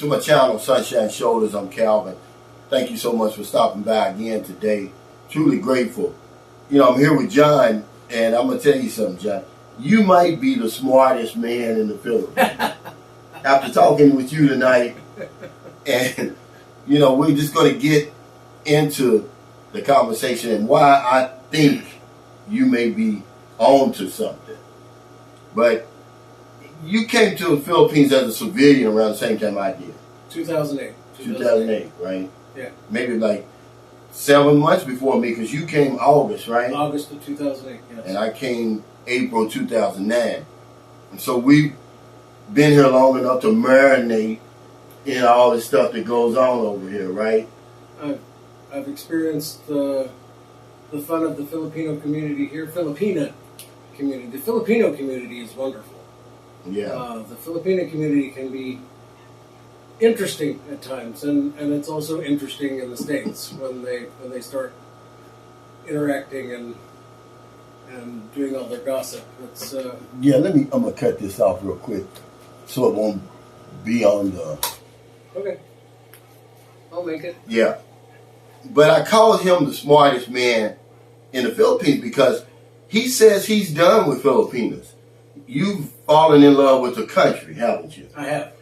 to my channel, Sunshine Shoulders. I'm Calvin. Thank you so much for stopping by again today. Truly grateful. You know, I'm here with John, and I'm going to tell you something, John. You might be the smartest man in the Philippines. After talking with you tonight, and, you know, we're just going to get into the conversation and why I think you may be on to something. But you came to the Philippines as a civilian around the same time I did. 2008. 2008, right? Yeah. Maybe like 7 months before me, because you came August, right? August of 2008, yes. And I came April 2009. And so we've been here long enough to marinate in all the stuff that goes on over here, right? I've experienced the fun of the Filipino community here. Filipina community. The Filipino community is wonderful. Yeah. The Filipino community can be interesting at times, and it's also interesting in the States when they start interacting and doing all their gossip. It's yeah. I'm gonna cut this off real quick so it won't be on the. Okay. I'll make it. Yeah. But I call him the smartest man in the Philippines because he says he's done with Filipinas. You've fallen in love with the country, haven't you? I have.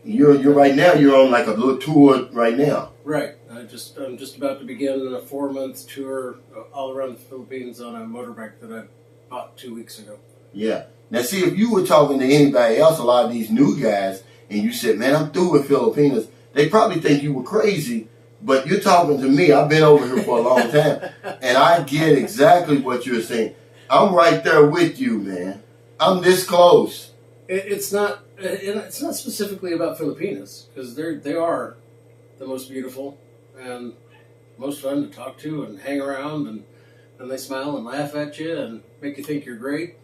You're right now. You're on like a little tour right now. Right. I'm just about to begin a 4-month tour all around the Philippines on a motorbike that I bought 2 weeks ago. Yeah. Now, see, if you were talking to anybody else, a lot of these new guys, and you said, "Man, I'm through with Filipinas," they probably think you were crazy. But you're talking to me. I've been over here for a long time, and I get exactly what you're saying. I'm right there with you, man. I'm this close. It's not specifically about Filipinas, because they are the most beautiful and most fun to talk to and hang around, and they smile and laugh at you and make you think you're great.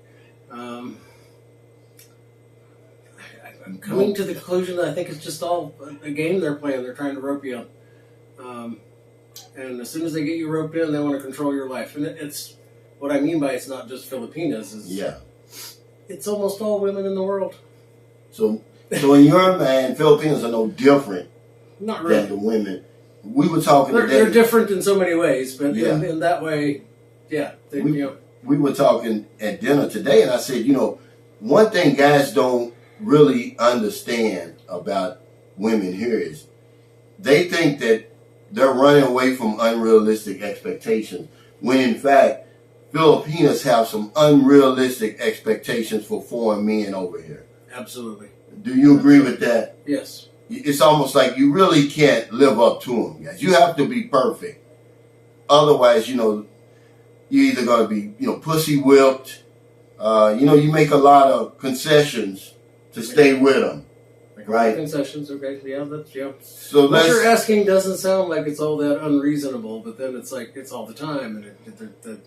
I'm coming to the conclusion that I think it's just all a game they're playing. They're trying to rope you in. And as soon as they get you roped in, they want to control your life. And it's what I mean by it's not just Filipinas. It's almost all women in the world. So in your mind, Filipinos are no different not really. than the women. We were talking today. They're different in so many ways, but yeah. in that way, yeah. We were talking at dinner today, and I said, you know, one thing guys don't really understand about women here is they think that they're running away from unrealistic expectations, when in fact, Filipinos have some unrealistic expectations for foreign men over here. Absolutely. Do you agree with that? Yes. It's almost like you really can't live up to them, guys. You have to be perfect. Otherwise, you know, you're either going to be, you know, pussy whipped. You know, you make a lot of concessions to stay with them. Right. Concessions, okay. Yeah. So what you're asking doesn't sound like it's all that unreasonable, but then it's like it's all the time, and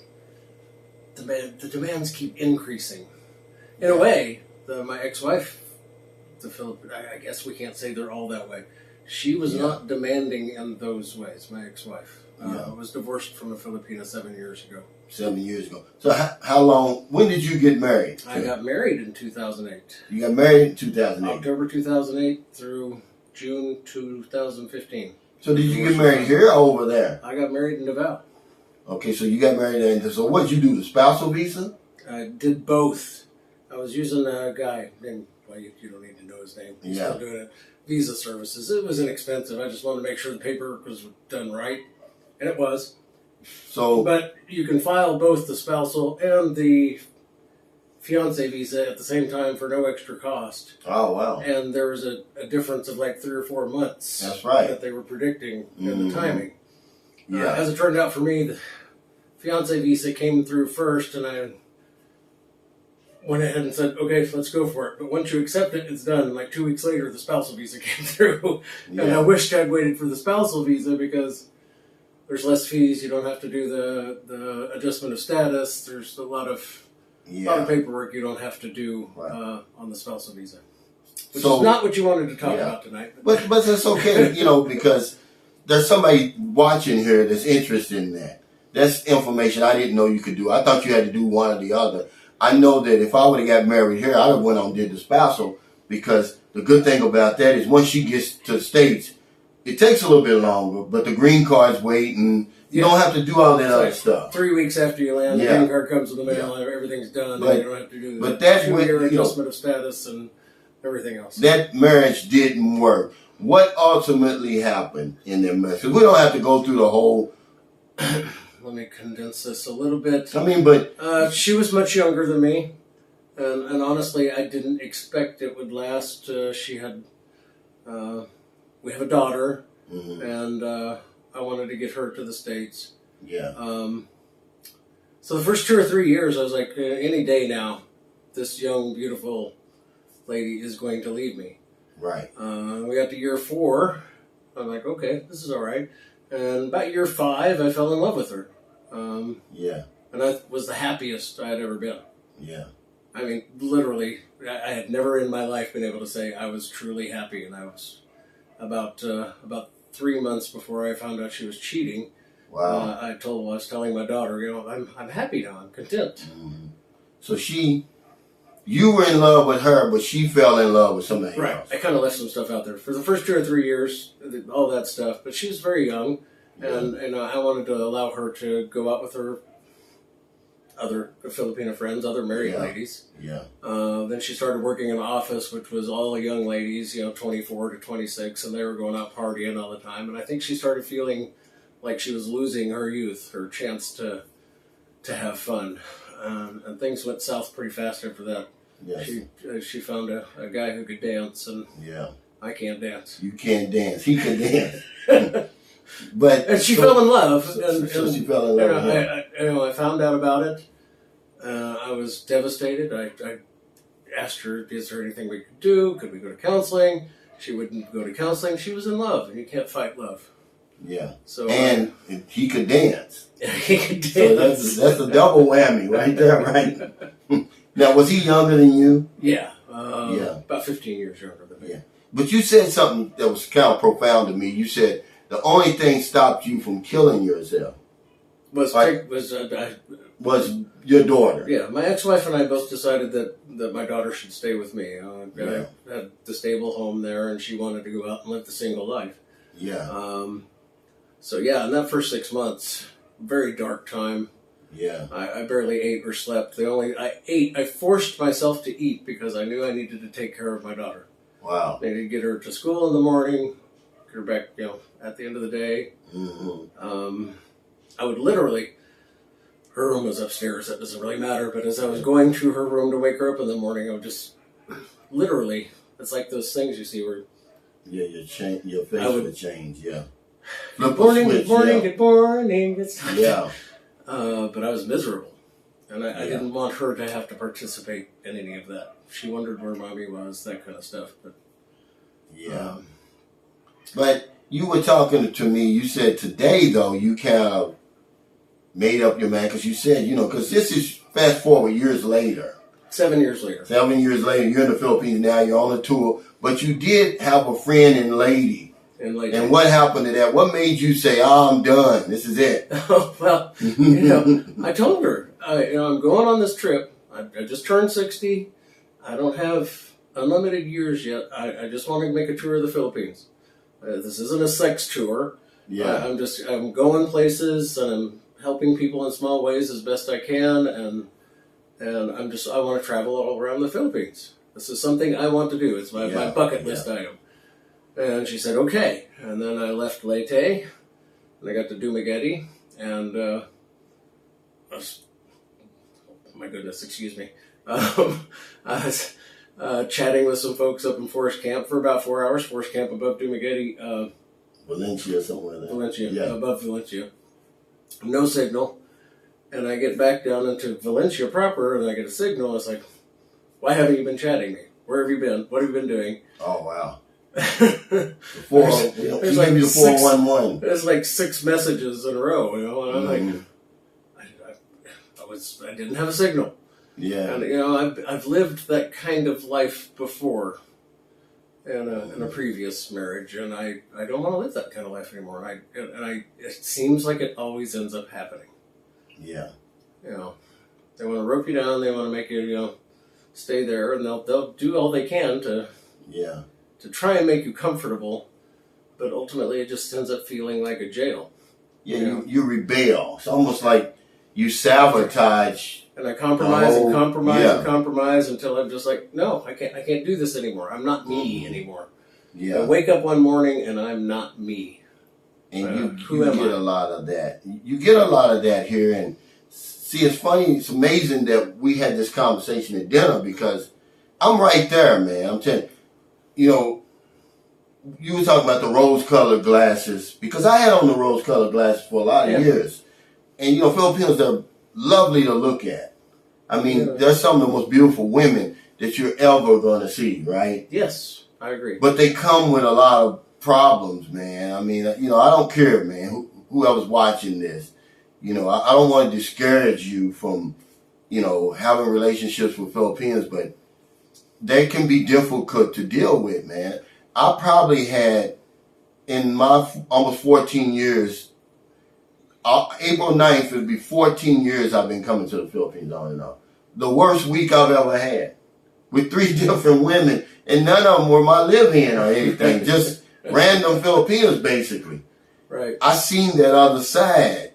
the demands keep increasing. In a way, my ex-wife, I guess we can't say they're all that way. She was not demanding in those ways. My ex-wife was divorced from a Filipina 7 years ago. 7 years ago. So how long? When did you get married? I got married in 2008. You got married in 2008. October 2008 through June 2015. So did you get married here or over there? I got married in Davao. Okay, so you got married there. So what did you do? The spousal visa? I did both. I was using a guy named, well, you don't need to know his name. He's still doing it. Visa services. It was inexpensive. I just wanted to make sure the paperwork was done right, and it was. But you can file both the spousal and the fiance visa at the same time for no extra cost. Oh, wow. And there was a difference of like 3 or 4 months. That's right. That they were predicting in the timing. Yeah. As it turned out for me, the fiance visa came through first, and I went ahead and said, okay, let's go for it. But once you accept it, it's done. Like 2 weeks later, the spousal visa came through. Yeah. And I wished I'd waited for the spousal visa because there's less fees. You don't have to do the adjustment of status. There's a lot of paperwork you don't have to do on the spousal visa. Which is not what you wanted to talk about tonight. But that's okay, you know, because there's somebody watching here that's interested in that. That's information I didn't know you could do. I thought you had to do one or the other. I know that if I would have got married here, I'd have went on and did the spousal because the good thing about that is once she gets to the States, it takes a little bit longer, but the green card's waiting. You don't have to do all that It's other like stuff. 3 weeks after you land, the green card comes in the mail, and everything's done, But- and you don't have to do but that that's when, 2-year you know, adjustment of status and everything else. That marriage didn't work. What ultimately happened in their marriage? 'Cause we don't have to go through the whole. Let me condense this a little bit. I mean, but She was much younger than me, and honestly, I didn't expect it would last. She had, we have a daughter, and I wanted to get her to the States. yeah, So the first 2 or 3 years, I was like, any day now, this young, beautiful lady is going to leave me. right, We got to year 4. I'm like, okay, this is all right. And about year 5, I fell in love with her. yeah, And that was the happiest I had ever been. yeah, I mean, literally, I had never in my life been able to say I was truly happy. And I was about 3 months before I found out she was cheating. wow. I was telling my daughter, you know, I'm happy now. I'm content. So you were in love with her, but she fell in love with somebody Right. else. I kind of left some stuff out there for the first 2 or 3 years, all that stuff. But she was very young, and I wanted to allow her to go out with her other Filipino friends, other married ladies. Yeah, Then she started working in an office, which was all young ladies, 24 to 26, and they were going out partying all the time. And I think she started feeling like she was losing her youth, her chance to have fun. And things went south pretty fast after that. yes, She found a guy who could dance, and yeah. I can't dance. You can't dance. He can dance. But And she fell in love. And she fell in love with him. I found out about it. I was devastated. I asked her, is there anything we could do? Could we go to counseling? She wouldn't go to counseling. She was in love, and you can't fight love. Yeah. So and he could dance. he could dance. So that's a double whammy right there, right? Now, was he younger than you? Yeah. Yeah. About 15 years younger than me. Yeah. But you said something that was kind of profound to me. You said the only thing stopped you from killing yourself Was your daughter. Yeah, my ex-wife and I both decided that my daughter should stay with me. I had the stable home there, and she wanted to go out and live the single life. Yeah. So yeah, in that first 6 months, very dark time. Yeah. I barely ate or slept. I forced myself to eat because I knew I needed to take care of my daughter. Wow. I needed to get her to school in the morning, get her back, at the end of the day. I would literally, her room was upstairs, that doesn't really matter, but as I was going to her room to wake her up in the morning, I would just, literally, it's like those things you see where... Yeah, your face would change, yeah. Good morning, good morning, good morning. Yeah. But I was miserable, and I didn't want her to have to participate in any of that. She wondered where mommy was, that kind of stuff. But yeah. But you were talking to me, you said today, though, you kind of made up your mind, because you said, because this is fast forward years later. 7 years later. 7 years later, you're in the Philippines now, you're on a tour, but you did have a friend in Leyte. And what happened to that? What made you say, I'm done, this is it? Well, I told her, I'm going on this trip. I just turned 60. I don't have unlimited years yet. I just want to make a tour of the Philippines. This isn't a sex tour. Yeah. I'm going places, and I'm helping people in small ways as best I can, and I want to travel all around the Philippines. This is something I want to do. It's my bucket list item. And she said, okay. And then I left Leyte, and I got to Dumaguete, and I was, oh my goodness, excuse me. I was chatting with some folks up in Forest Camp for about 4 hours. Forest Camp above Dumaguete. Valencia, somewhere there. Valencia, above Valencia. No signal. And I get back down into Valencia proper, and I get a signal. It's like, why haven't you been chatting me? Where have you been? What have you been doing? Oh, wow. There's like the 411. There's like 6 messages in a row, and I'm like, I didn't have a signal. Yeah. And I've lived that kind of life before in a previous marriage, and I don't want to live that kind of life anymore. It seems like it always ends up happening. Yeah. They want to rope you down. They want to make you stay there, and they'll do all they can to Yeah. to try and make you comfortable, but ultimately it just ends up feeling like a jail. Yeah, you rebel. It's almost like you sabotage. And I compromise and compromise yeah. and compromise until I'm just like, no, I can't do this anymore. I'm not me anymore. Yeah. I wake up one morning and I'm not me. And you get a lot of that. You get a lot of that here. And see, it's funny. It's amazing that we had this conversation at dinner because I'm right there, man. I'm telling you, you were talking about the rose-colored glasses because I had on the rose-colored glasses for a lot of years. And, Filipinos, they're lovely to look at. I mean, they're some of the most beautiful women that you're ever going to see, right? Yes, I agree. But they come with a lot of problems, man. I mean, I don't care, man, whoever's watching this. I don't want to discourage you from, having relationships with Filipinos, but they can be difficult to deal with, man. I probably had, in my almost 14 years, April 9th, it'll be 14 years I've been coming to the Philippines on and off. The worst week I've ever had with 3 different women, and none of them were my live-in or anything, just random Filipinos, basically. Right. I seen that other side.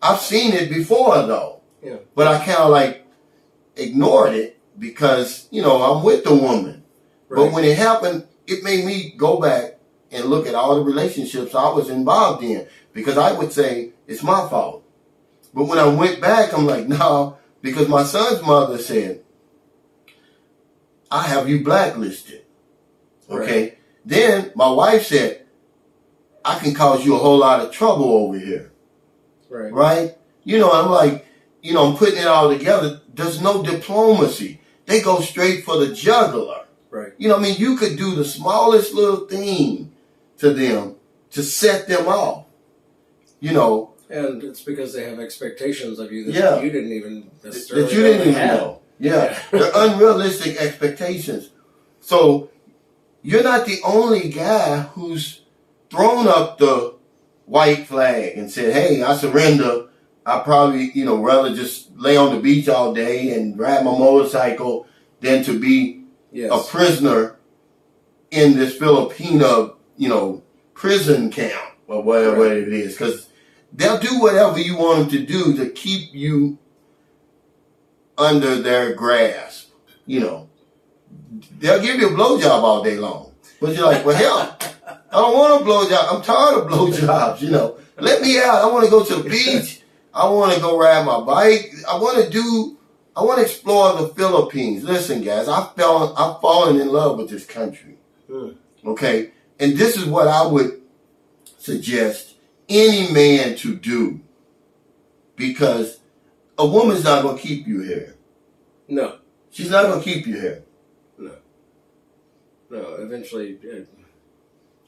I've seen it before, though. Yeah. But I kind of ignored it because, I'm with the woman. Right. But when it happened, it made me go back and look at all the relationships I was involved in because I would say it's my fault. But when I went back, I'm like, no, because my son's mother said, I have you blacklisted. Okay. Right. Then my wife said, I can cause you a whole lot of trouble over here. Right. Right? I'm like, I'm putting it all together. There's no diplomacy. They go straight for the jugular. Right. You could do the smallest little thing to them to set them off. And it's because they have expectations of you that you didn't even necessarily that you didn't even know. Yeah. They're unrealistic expectations. So you're not the only guy who's thrown up the white flag and said, hey, I surrender. I probably, rather just lay on the beach all day and ride my motorcycle than to be a prisoner in this Filipino, prison camp or whatever it is. Because they'll do whatever you want them to do to keep you under their grasp. They'll give you a blowjob all day long. But you're like, well, hell, I don't want a blowjob. I'm tired of blowjobs, Let me out. I want to go to the beach. I want to go ride my bike. I want to explore the Philippines. Listen, guys, I've fallen in love with this country. Okay? And this is what I would suggest any man to do. Because a woman's not going to keep you here. No. She's not going to keep you here. No, eventually.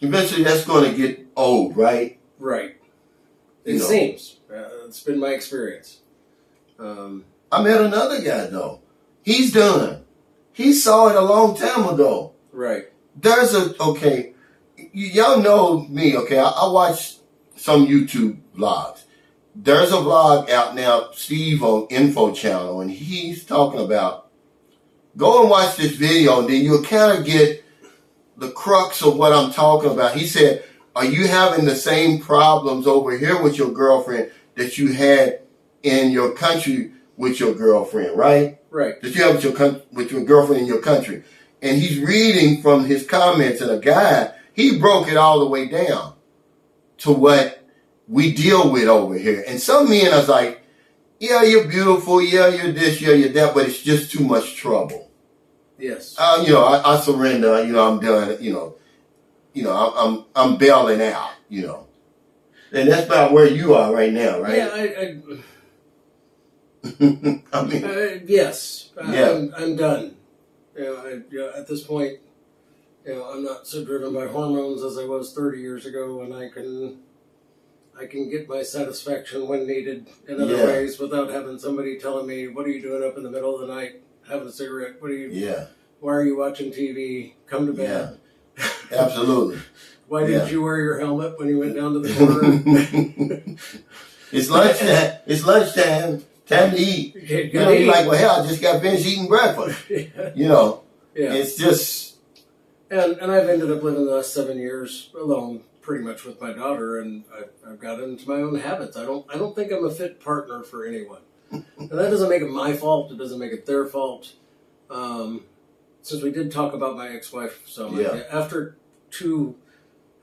Eventually that's going to get old, right? Right. It seems. It's been my experience. I met another guy, though. He's done. He saw it a long time ago. Right. There's y'all know me, okay? I watch some YouTube vlogs. There's a vlog out now, Steve on Info Channel, and he's talking about, go and watch this video, and then you'll kind of get the crux of what I'm talking about. He said, are you having the same problems over here with your girlfriend that you had in your country with your girlfriend, right? Right. That you have with your girlfriend in your country. And he's reading from his comments in a guide. He broke it all the way down to what we deal with over here. And some men are like, yeah, you're beautiful. Yeah, you're this, yeah, you're that, but it's just too much trouble. Yes. I surrender. I'm done. I'm bailing out. And that's about where you are right now, right? Yeah, I mean, yes. Yeah. I'm done. At this point, I'm not so driven by hormones as I was 30 years ago, and I can get my satisfaction when needed in other ways without having somebody telling me, what are you doing up in the middle of the night having a cigarette? Why are you watching TV? Come to bed. Yeah. Absolutely. Why didn't you wear your helmet when you went down to the corner? It's lunchtime. It's lunchtime. Time to eat. You're like, well, hell, I just got finished eating breakfast. Yeah. It's just, And I've ended up living the last 7 years alone, pretty much with my daughter, and I've got into my own habits. I don't think I'm a fit partner for anyone, and that doesn't make it my fault. It doesn't make it their fault. Since we did talk about my ex-wife so much, after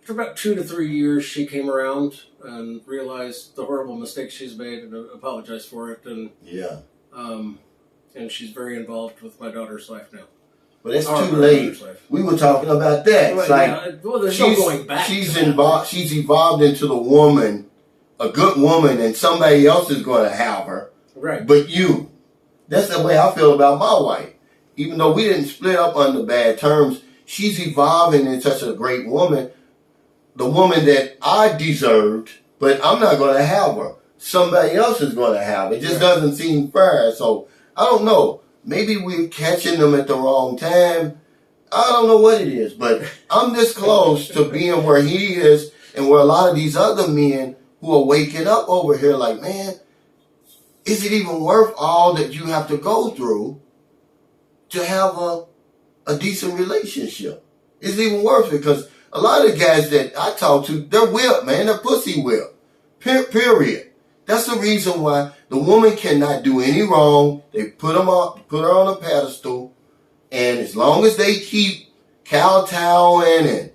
about 2 to 3 years, she came around and realized the horrible mistake she's made and apologized for it. And she's very involved with my daughter's life now. But it's too late. We were talking about that. It's like, well, there's no going back. She's evolved into the woman, a good woman, and somebody else is going to have her. Right. But you. That's the way I feel about my wife. Even though we didn't split up under bad terms, she's evolving into such a great woman. The woman that I deserved, but I'm not going to have her. Somebody else is going to have her. It just doesn't seem fair. So, I don't know. Maybe we're catching them at the wrong time. I don't know what it is, but I'm this close to being where he is and where a lot of these other men who are waking up over here like, man, is it even worth all that you have to go through to have a decent relationship? Is it even worth it? Because a lot of the guys that I talk to, they're whipped, man. They're pussy whipped. Period. That's the reason why the woman cannot do any wrong. They put her on a pedestal, and as long as they keep kowtowing and,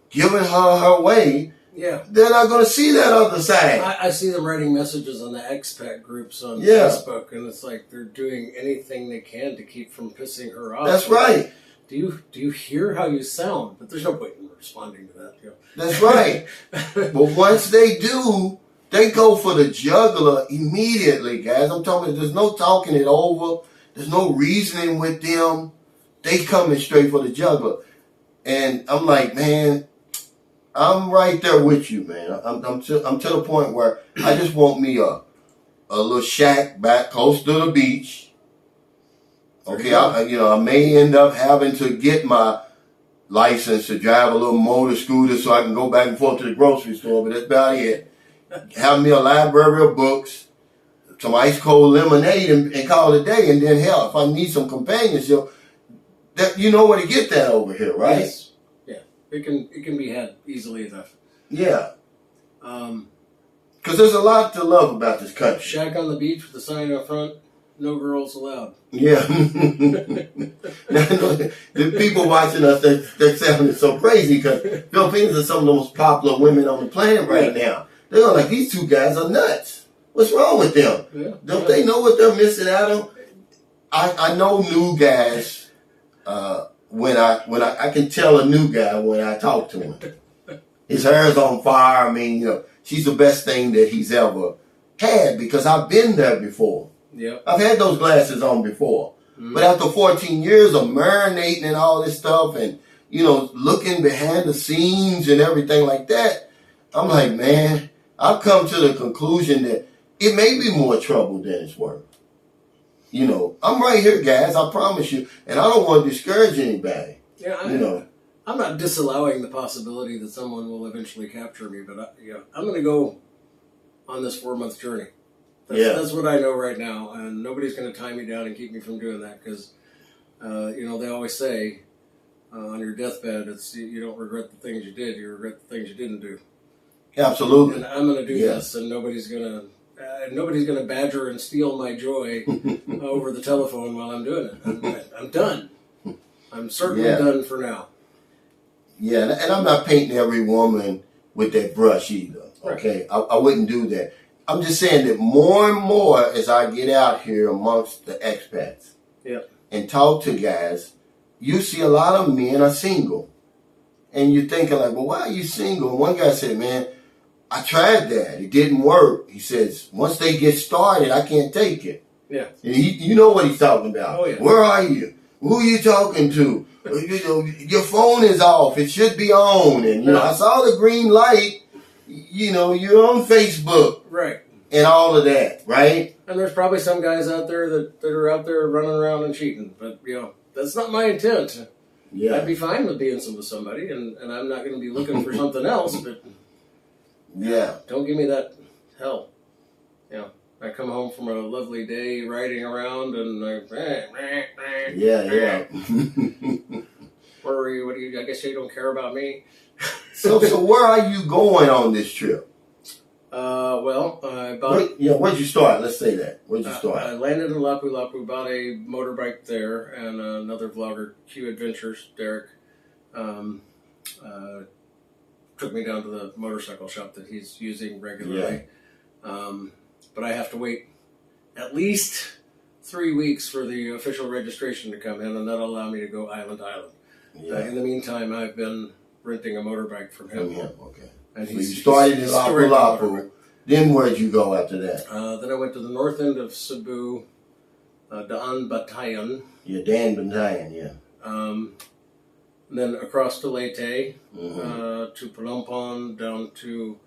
giving her way, they're not going to see that other side. I see them writing messages on the expat groups on Facebook, and it's like they're doing anything they can to keep from pissing her off. That's right. Do you hear how you sound? But there's no point in responding to that. That's right. But once they do, they go for the jugular immediately, guys. I'm talking about there's no talking it over. There's no reasoning with them. They coming straight for the jugular. And I'm like, man, I'm right there with you, man. I'm to the point where I just want me a little shack back close to the beach. Okay, I may end up having to get my license to drive a little motor scooter so I can go back and forth to the grocery store, but that's about it. Have me a library of books, some ice cold lemonade, and call it a day. And then, hell, if I need some companionship, that you know where to get that over here, right? Yes. Yeah, it can be had easily enough. Yeah. Because there's a lot to love about this country. Shack on the beach with a sign up front, no girls allowed. Yeah. The people watching us, they're sounding so crazy because Filipinos are some of the most popular women on the planet right now. They're like, these two guys are nuts. What's wrong with them? Yeah. Don't they know what they're missing out on? I know new guys. When I can tell a new guy when I talk to him. His hair's on fire. I mean, she's the best thing that he's ever had because I've been there before. Yeah. I've had those glasses on before. Mm-hmm. But after 14 years of marinating and all this stuff and, looking behind the scenes and everything like that, I'm like, man, I've come to the conclusion that it may be more trouble than it's worth. I'm right here, guys, I promise you. And I don't want to discourage anybody. Yeah, I'm not disallowing the possibility that someone will eventually capture me, but I'm going to go on this 4-month journey. That's what I know right now, and nobody's going to tie me down and keep me from doing that because, they always say on your deathbed, it's you don't regret the things you did, you regret the things you didn't do. Absolutely. And I'm going to do this, and nobody's going to badger and steal my joy over the telephone while I'm doing it. I'm done. I'm certainly done for now. Yeah, and I'm not painting every woman with that brush either. Okay, right. I wouldn't do that. I'm just saying that more and more as I get out here amongst the expats and talk to guys, you see a lot of men are single. And you're thinking like, well, why are you single? And one guy said, man, I tried that. It didn't work. He says, once they get started, I can't take it. Yeah. And you know what he's talking about. Oh, yeah. Where are you? Who are you talking to? Your phone is off. It should be on. And, I saw the green light. You're on Facebook. Right. And all of that, right? And there's probably some guys out there that are out there running around and cheating. But, that's not my intent. Yeah. I'd be fine with being with somebody, and I'm not going to be looking for something else, but don't give me that hell. I come home from a lovely day riding around, and What do you? I guess you don't care about me. So where are you going on this trip? Where'd you start? Let's say that. Where'd you start? I landed in Lapu-Lapu, bought a motorbike there, and another vlogger, Q Adventures, Derek, took me down to the motorcycle shop that he's using regularly. But I have to wait at least 3 weeks for the official registration to come in, and that'll allow me to go island to island. In the meantime, I've been renting a motorbike from him. Okay. And so you started in Lapu-Lapu. Then where'd you go after that? Then I went to the north end of Cebu, Daan Batayan. Yeah, Dan Batayan, yeah. Then across to Leyte, to Palompon, down to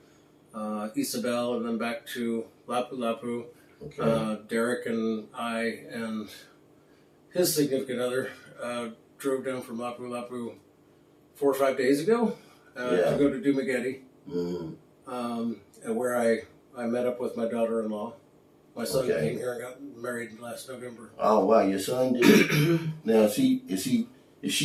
Isabel, and then back to Lapu-Lapu. Okay. Derek and I and his significant other drove down from Lapu-Lapu 4 or 5 days ago to go to Dumaguete, and where I met up with my daughter-in-law. My son came here and got married last November. Oh wow, your son did. Now is she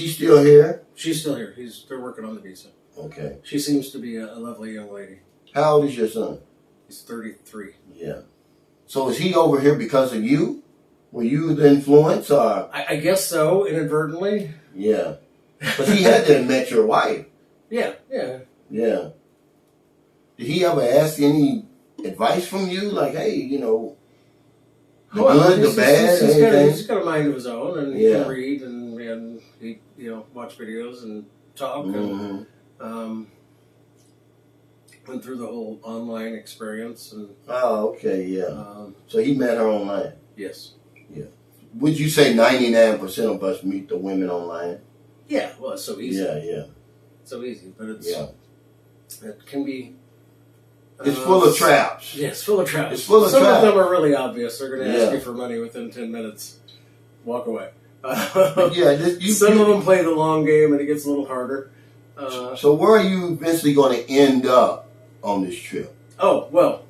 still here? She's still here. They're working on the visa. Okay. She seems to be a lovely young lady. How old is your son? He's 33. Yeah. So is he over here because of you? Were you the influence, or? I guess so, inadvertently. Yeah. But he had to have met your wife. Yeah. Did he ever ask any advice from you? Like, hey, the good, the bad, he's got a mind of his own, and he can read, and he, watch videos and talk, and went through the whole online experience. And so he met her online? Yes. Yeah. Would you say 99% of us meet the women online? Yeah, well, it's so easy. Yeah. So easy, but it can be... It's full of traps. Yeah, it's full of traps. It's full of traps. Some of them are really obvious. They're going to ask you for money within 10 minutes. Walk away. Some of them play the long game, and it gets a little harder. So where are you eventually going to end up on this trip? Oh, well,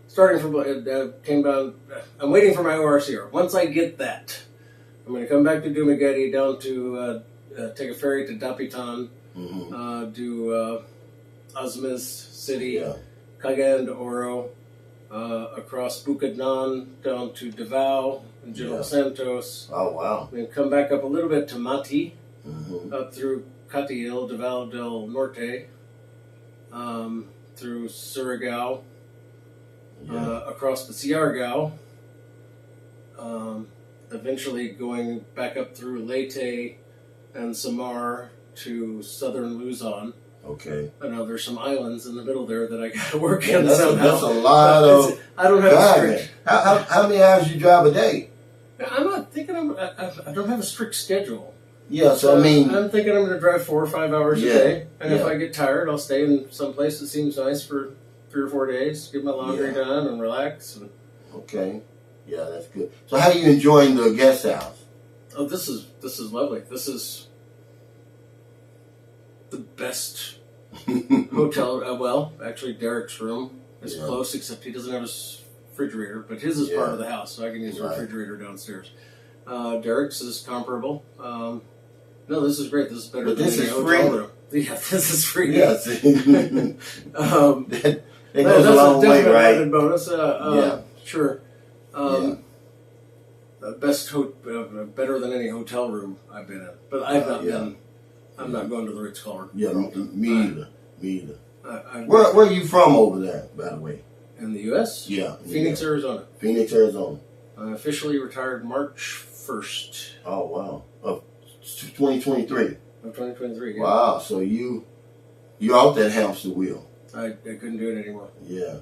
starting from... came down... I'm waiting for my ORCR. Once I get that, I'm going to come back to Dumaguete, down to... take a ferry to Dapitan, do Azmiz City, Cagayan de Oro, across Bukidnon, down to Davao and General Santos. Oh, wow. Then come back up a little bit to Mati, up through Catiil, Davao del Norte, through Surigao, across to Siargao, eventually going back up through Leyte and Samar to southern Luzon. Okay. I know there's some islands in the middle there that I got to work in somehow. That's a lot of... I don't have a strict... How many hours you drive a day? I'm not thinking I don't have a strict schedule. Yeah, so I mean... I'm thinking I'm going to drive 4 or 5 hours a day. And if I get tired, I'll stay in some place that seems nice for 3 or 4 days, get my laundry done and relax. Okay. Yeah, that's good. So how are you enjoying the guest house? Oh, this is lovely. This is the best hotel. Well, actually, Derek's room is close, except he doesn't have his refrigerator, but his is part of the house, so I can use the refrigerator downstairs. Derek's is comparable. No, this is great. This is better than any hotel room. Yeah, this is free. Yes. That goes a long way, right? Added bonus. Sure. Best better than any hotel room I've been in, but I've not been. I'm not going to the Ritz-Carlton. Yeah, me either. Where are you from over there, by the way? In the U.S.? Yeah. Phoenix, Arizona. Phoenix, Arizona. I officially retired March 1st. Oh, wow. Of 2023. Of 2023, yeah. Wow, so you're off that hamster wheel. I couldn't do it anymore. Yeah.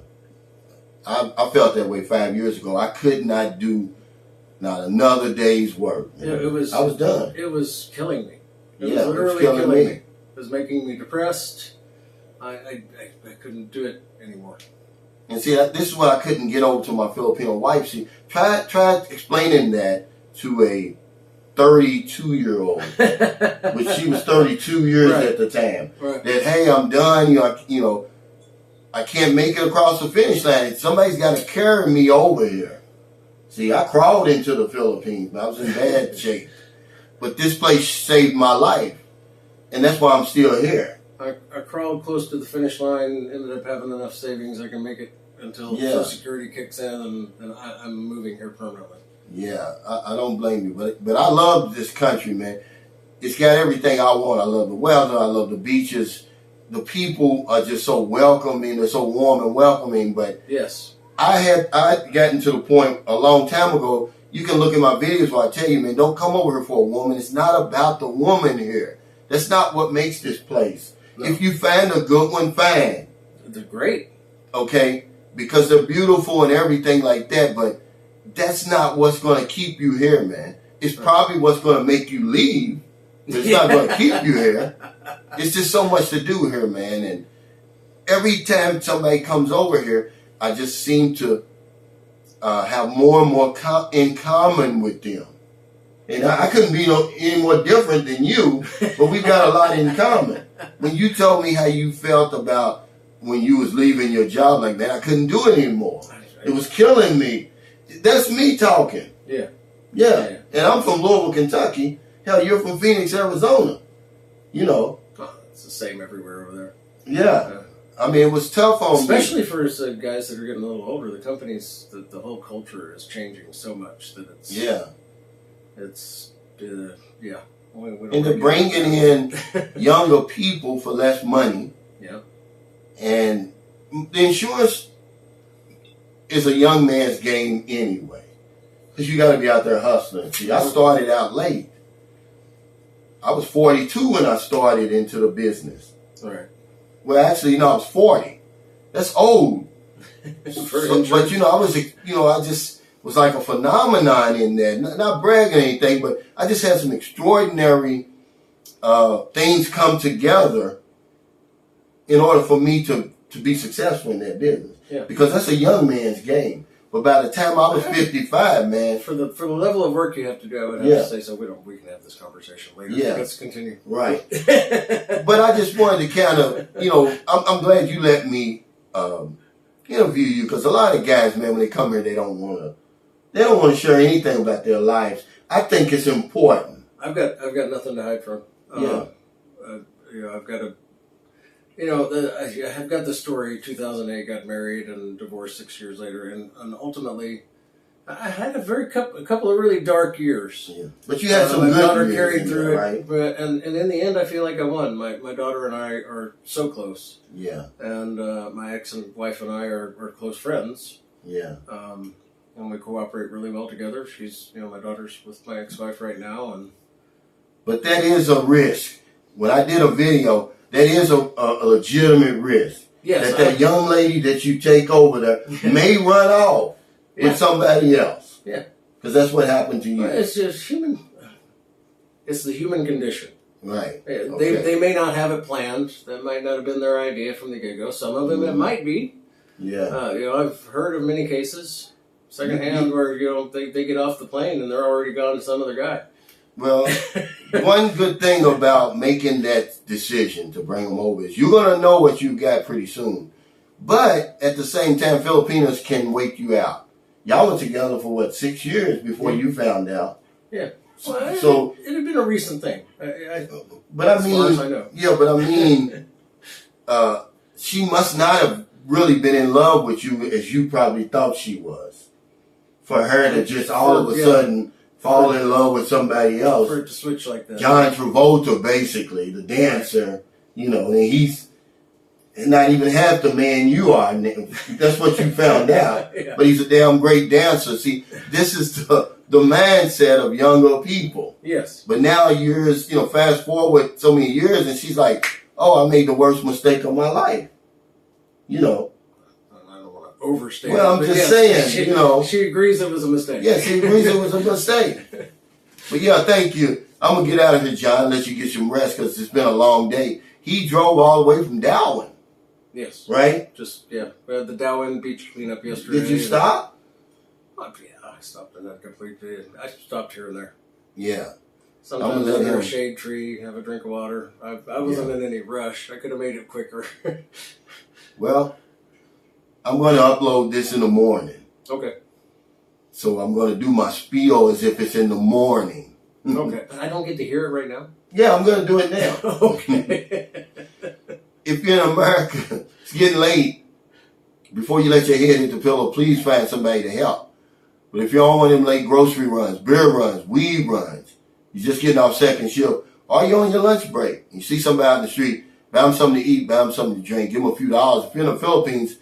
I felt that way 5 years ago. I could not do not another day's work. Yeah, I was done. It was killing me. It was literally killing me. It was making me depressed. I couldn't do it anymore. And see, this is what I couldn't get over to my Filipino wife. See, try explaining that to a 32-year-old, which she was 32 years at the time. Right. That, hey, I'm done. I can't make it across the finish line. Somebody's got to carry me over here. See, I crawled into the Philippines. I was in bad shape. But this place saved my life. And that's why I'm still here. I crawled close to the finish line, ended up having enough savings I can make it until Social Security kicks in, and I'm moving here permanently. Yeah, I don't blame you, but I love this country, man. It's got everything I want. I love the weather. I love the beaches. The people are just so welcoming. They're so warm and welcoming. But yes, I had gotten to the point a long time ago. You can look at my videos where I tell you, man, don't come over here for a woman. It's not about the woman here. That's not what makes this place. No. If you find a good one, fine. They're great. Okay? Because they're beautiful and everything like that. But that's not what's going to keep you here, man. It's probably what's going to make you leave. It's not going to keep you here. It's just so much to do here, man. And every time somebody comes over here, I just seem to have more and more in common with them. And I couldn't be any more different than you, but we've got a lot in common. When you told me how you felt about when you was leaving your job, like, man, I couldn't do it anymore. It was killing me. That's me talking. Yeah. Yeah. And I'm from Louisville, Kentucky. Hell, you're from Phoenix, Arizona. You know. Oh, it's the same everywhere over there. Yeah. I mean, it was tough on especially for guys that are getting a little older. The companies, the whole culture is changing so much that it's... Yeah. It's... yeah. And they're bringing in younger people for less money. Yeah. And the insurance is a young man's game anyway. Because you got to be out there hustling. See, I started out late. I was 42 when I started into the business. Right. Well, actually, no, I was 40. That's old. But, you know, I just was like a phenomenon in there. Not bragging or anything, but I just had some extraordinary things come together in order for me to be successful in that business. Yeah. Because that's a young man's game. But by the time I was 55, man, for the level of work you have to do, I would have to say so. We can have this conversation later. Yeah, let's continue. Right. But I just wanted to kind of, I'm glad you let me interview you, because a lot of guys, man, when they come here, they don't want to share anything about their lives. I think it's important. I've got nothing to hide from. I've got a. I've got the story. 2008, got married and divorced 6 years later, and ultimately, I had a couple of really dark years. Yeah. But you had some my good daughter years carried through it, right? But and in the end, I feel like I won. My daughter and I are so close. Yeah. And my ex-wife and I are close friends. Yeah. And we cooperate really well together. She's, my daughter's with my ex-wife right now, But that is a risk. When I did a video, that is a legitimate risk. Yes, that young lady that you take over there may run off with somebody else. Yeah. Because that's what happened to you. Well, it's just human. It's the human condition. Right. They may not have it planned. That might not have been their idea from the get-go. Some of them it might be. Yeah. I've heard of many cases, secondhand, where they get off the plane and they're already gone to some other guy. Well, one good thing about making that decision to bring them over is you're going to know what you got pretty soon. But at the same time, Filipinos can wake you out. Y'all were together for 6 years before you found out. Yeah. Well, so it had been a recent thing. But I mean, as far as I know. Yeah, but I mean, she must not have really been in love with you as you probably thought she was. For her to just all of a sudden fall in love with somebody else. For it to switch like that. John Travolta, basically, the dancer, and he's not even half the man you are. That's what you found out. Yeah. But he's a damn great dancer. See, this is the mindset of younger people. Yes. But now years, fast forward so many years, and she's like, oh, I made the worst mistake of my life. Overstate. Well, I'm just saying, She agrees it was a mistake. Yeah, she agrees it was a mistake. But yeah, thank you. I'm going to get out of here, John, let you get some rest because it's been a long day. He drove all the way from Darwin. Yes. Right? We had the Darwin beach cleanup yesterday. Did you stop? Yeah, I stopped in that completely. I stopped here and there. Yeah. Sometimes I'm under a shade tree, have a drink of water. I wasn't in any rush. I could have made it quicker. Well, I'm going to upload this in the morning. Okay. So I'm going to do my spiel as if it's in the morning. Okay. I don't get to hear it right now. Yeah, I'm going to do it now. Okay. If you're in America, it's getting late. Before you let your head hit the pillow, please find somebody to help. But if you're on one of them late grocery runs, beer runs, weed runs, you're just getting off second shift, or you're on your lunch break, you see somebody out in the street, buy them something to eat, buy them something to drink, give them a few dollars. If you're in the Philippines,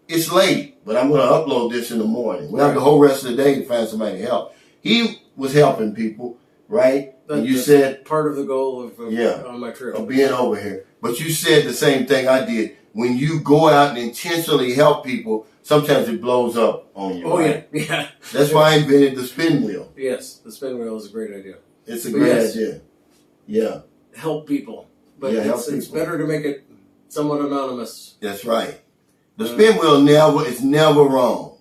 it's late, but I'm going to upload this in the morning. We have the whole rest of the day to find somebody to help. He was helping people, right? And you said part of the goal of on my trip of being over here. But you said the same thing I did. When you go out and intentionally help people, sometimes it blows up on you. Oh, right? yeah. That's why I invented the spin wheel. Yes, the spin wheel is a great idea. It's a great idea. Yeah. Help people. But help it's better to make it somewhat anonymous. That's right. The spin wheel is never wrong.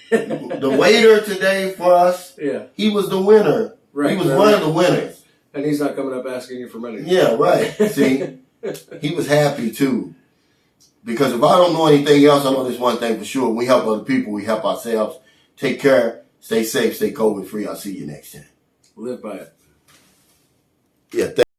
The waiter today for us, he was the winner. Right. He was one of the winners. And he's not coming up asking you for money. Yeah, right. See, he was happy too. Because if I don't know anything else, I know this one thing for sure. We help other people, we help ourselves. Take care, stay safe, stay COVID free. I'll see you next time. Live by it. Yeah,